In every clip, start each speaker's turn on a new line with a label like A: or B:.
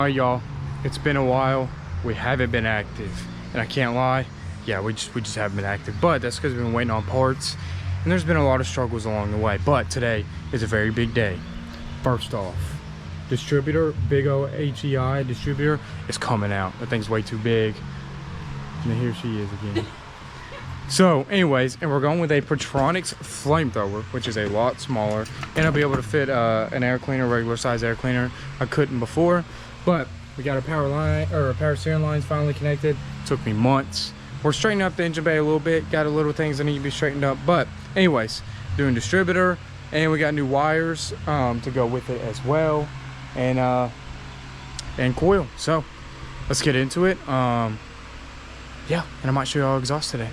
A: Alright y'all, it's been a while. We haven't been active, and I can't lie, yeah, we just haven't been active, but that's because we've been waiting on parts, and there's been a lot of struggles along the way. But today is a very big day. First off, distributor, big O HEI distributor is coming out. That thing's way too big. And here she is again. So anyways, and we're going with a Petronix flamethrower, which is a lot smaller, and I'll be able to fit an air cleaner, regular size air cleaner. I couldn't before, but we got our power line, or our power steering lines finally connected. Took me months. We're straightening up the engine bay a little bit, got a little things that need to be straightened up, but anyways, doing distributor, and we got new wires to go with it as well, and coil. So let's get into it. Yeah, and I might show you all exhaust today.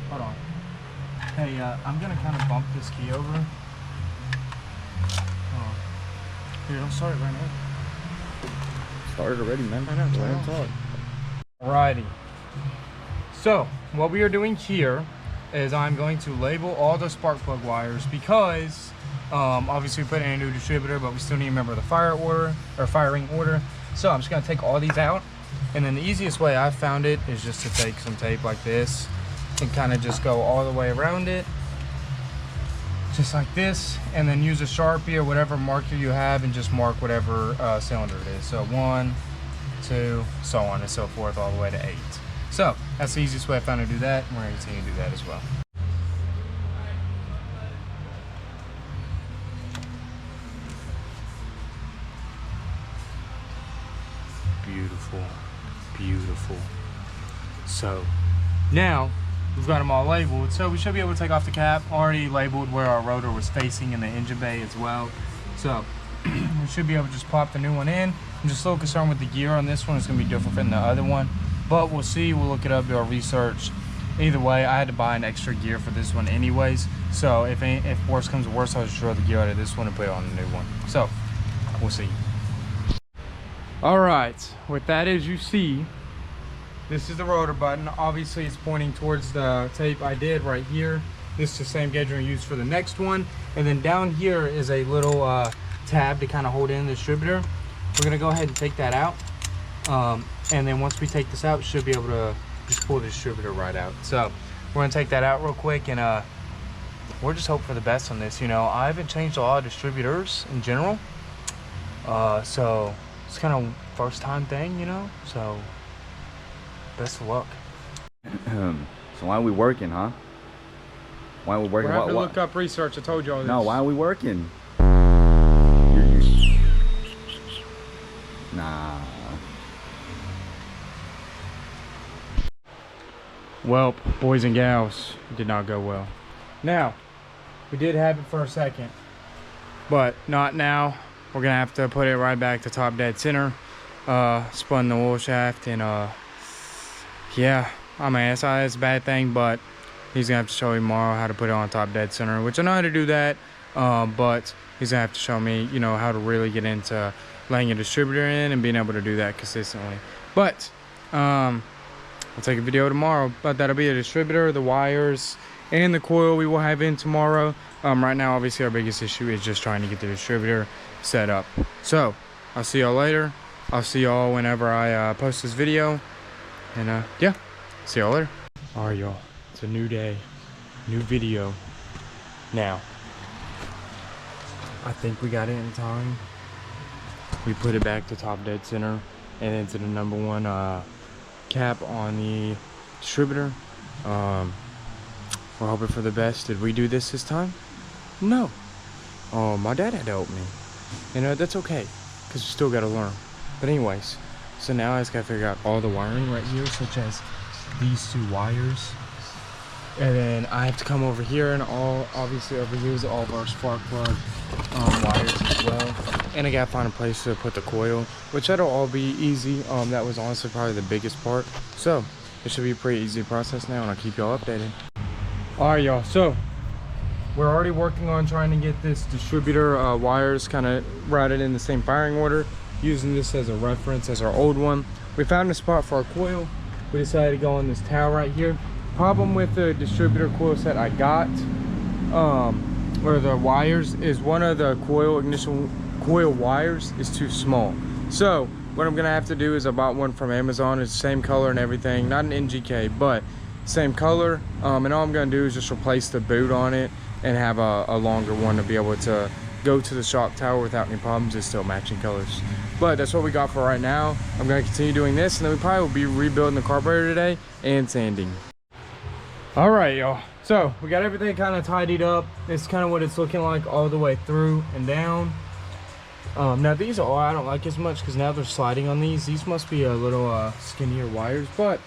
A: Hold on. Hey, I'm gonna kind of bump this key over. Oh. Here, don't start it right now.
B: Started already, man.
A: I know,
B: Go ahead and talk.
A: Alrighty. So what we are doing here is I'm going to label all the spark plug wires because obviously we put in a new distributor, but we still need to remember the firing order. So I'm just going to take all these out, and then the easiest way I've found it is just to take some tape like this and kind of just go all the way around it, just like this, and then use a Sharpie or whatever marker you have and just mark whatever cylinder it is. So 1, 2, so on and so forth, all the way to 8. So that's the easiest way I found to do that, and we're going to continue to do that as well. Beautiful, beautiful. So now we've got them all labeled, so we should be able to take off the cap. Already labeled where our rotor was facing in the engine bay as well. So we should be able to just pop the new one in. I'm just a little concerned with the gear on this one. It's going to be different than the other one, but we'll see. We'll look it up, do our research. Either way, I had to buy an extra gear for this one anyways, so if worse comes to worse, I'll just throw the gear out of this one and put it on the new one. So we'll see. All right, with that, as you see, this is the rotor button. Obviously it's pointing towards the tape I did right here. This is the same gauge we're gonna use for the next one, and then down here is a little tab to kind of hold in the distributor. We're gonna go ahead and take that out, and then once we take this out, should be able to just pull the distributor right out. So we're gonna take that out real quick, and we're just hoping for the best on this. You know, I haven't changed a lot of distributors in general, so it's kind of first time thing, you know, so best of luck.
B: So why are we working, huh? Why are we working?
A: We're having to look up research. I told you all this.
B: No, why are we working? Nah.
A: Well, boys and gals, it did not go well. Now, we did have it for a second, but not now. We're gonna have to put it right back to top dead center. Spun the oil shaft, and yeah, I mean, it's a bad thing, but he's gonna have to show me tomorrow how to put it on top dead center, which I know how to do that, but he's gonna have to show me, you know, how to really get into laying a distributor in and being able to do that consistently. But I'll take a video tomorrow, but that'll be a distributor, the wires, and the coil we will have in tomorrow. Right now, obviously, our biggest issue is just trying to get the distributor set up. So I'll see y'all later. I'll see y'all whenever I post this video, and yeah, see y'all later. All right, y'all, it's a new day, new video. Now, I think we got it in time. We put it back to top dead center and into the number 1 cap on the distributor. We're hoping for the best. Did we do this time? No. Oh, my dad had to help me. You know, that's okay, because we still got to learn. But anyways, so now I just got to figure out all the wiring right here, such as these 2 wires. And then I have to come over here and obviously over here is all of our spark plug wires as well. And I gotta find a place to put the coil, which that'll all be easy. That was honestly probably the biggest part. So it should be a pretty easy process now, and I'll keep y'all updated. All right, y'all, so we're already working on trying to get this distributor wires kind of routed in the same firing order. using this as a reference as our old one. We found a spot for our coil. We decided to go on this towel right here. Problem with the distributor coil set I got, or the wires, is one of the ignition coil wires is too small. So what I'm gonna have to do is I bought one from Amazon. It's the same color and everything, not an NGK, but same color. And all I'm gonna do is just replace the boot on it and have a longer one to be able to go to the shock tower without any problems. It's still matching colors. But that's what we got for right now. I'm gonna continue doing this, and then we probably will be rebuilding the carburetor today and sanding. All right, y'all. So we got everything kind of tidied up. This is kind of what it's looking like all the way through and down. Now these are, I don't like as much because now they're sliding on these. These must be a little skinnier wires, but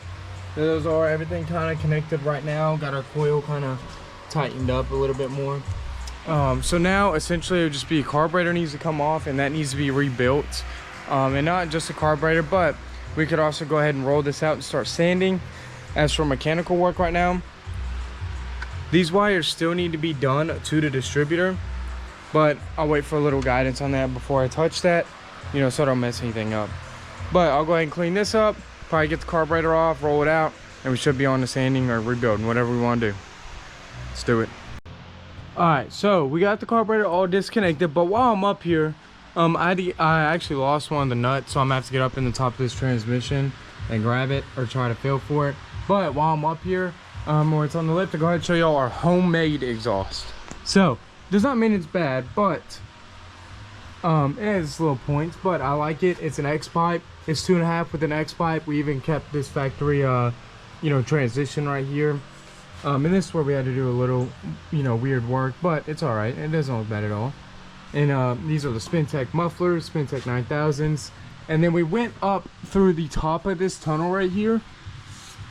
A: those are everything kind of connected right now. Got our coil kind of tightened up a little bit more. So now essentially it would just be a carburetor needs to come off, and that needs to be rebuilt. And not just a carburetor, but we could also go ahead and roll this out and start sanding. As for mechanical work right now, these wires still need to be done to the distributor, but I'll wait for a little guidance on that before I touch that, you know, so I don't mess anything up. But I'll go ahead and clean this up, probably get the carburetor off, roll it out, and we should be on to sanding or rebuilding, whatever we want to do. Let's do it. All right, so we got the carburetor all disconnected, but while I'm up here, I actually lost one of the nuts, so I'm gonna have to get up in the top of this transmission and grab it or try to feel for it. But while I'm up here, where it's on the lift, I'll go ahead and show y'all our homemade exhaust. So does not mean it's bad, but it has little points, but I like it. It's an X pipe. It's 2.5 with an X pipe. We even kept this factory you know, transition right here. And this is where we had to do a little, you know, weird work, but it's all right. It doesn't look bad at all. And these are the Spintech mufflers, Spintech 9000s. And then we went up through the top of this tunnel right here.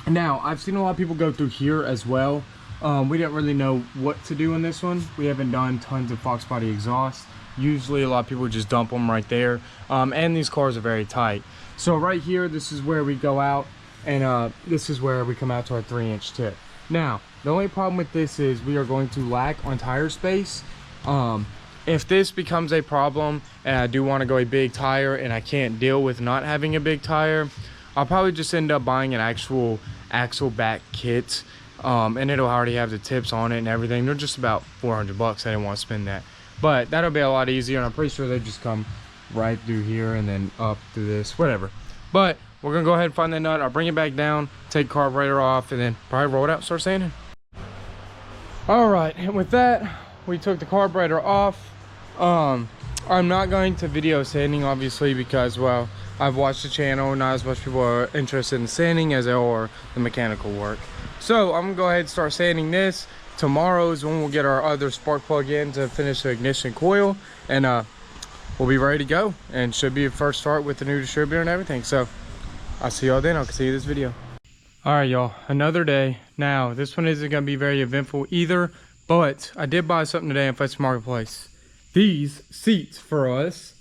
A: Now, I've seen a lot of people go through here as well. We didn't really know what to do in this one. We haven't done tons of Foxbody exhaust. Usually a lot of people just dump them right there. And these cars are very tight. So right here, this is where we go out, and this is where we come out to our 3-inch tip. Now, the only problem with this is we are going to lack on tire space. If this becomes a problem and I do want to go a big tire and I can't deal with not having a big tire, I'll probably just end up buying an actual axle back kit, and it'll already have the tips on it and everything. They're just about 400 bucks. I didn't want to spend that, but that'll be a lot easier, and I'm pretty sure they just come right through here and then up through this, whatever. But we're gonna go ahead and find that nut. I'll bring it back down, take carburetor off, and then probably roll it out and start sanding. All right, and with that, we took the carburetor off. I'm not going to video sanding, obviously, because, well, I've watched the channel. Not as much people are interested in sanding as they are the mechanical work. So I'm gonna go ahead and start sanding this. Tomorrow is when we'll get our other spark plug in to finish the ignition coil, and we'll be ready to go, and should be a first start with the new distributor and everything. So I'll see y'all then. I'll continue this video. All right, y'all, another day. Now, this one isn't gonna be very eventful either, but I did buy something today on Facebook Marketplace. These seats for us.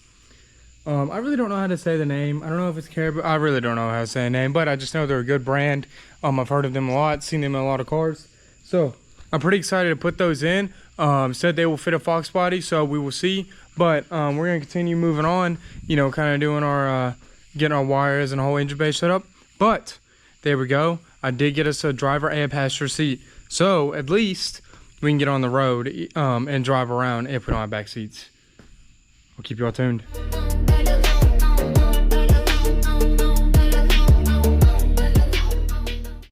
A: I really don't know how to say the name. I don't know if it's Caribou. I really don't know how to say the name, but I just know they're a good brand. I've heard of them a lot, seen them in a lot of cars. So I'm pretty excited to put those in. Said they will fit a Foxbody, so we will see. But we're gonna continue moving on, you know, kind of doing our, getting our wires and whole engine bay set up. But there we go. I did get us a driver and passenger seat. So at least we can get on the road and drive around if we don't have back seats. I'll keep you all tuned.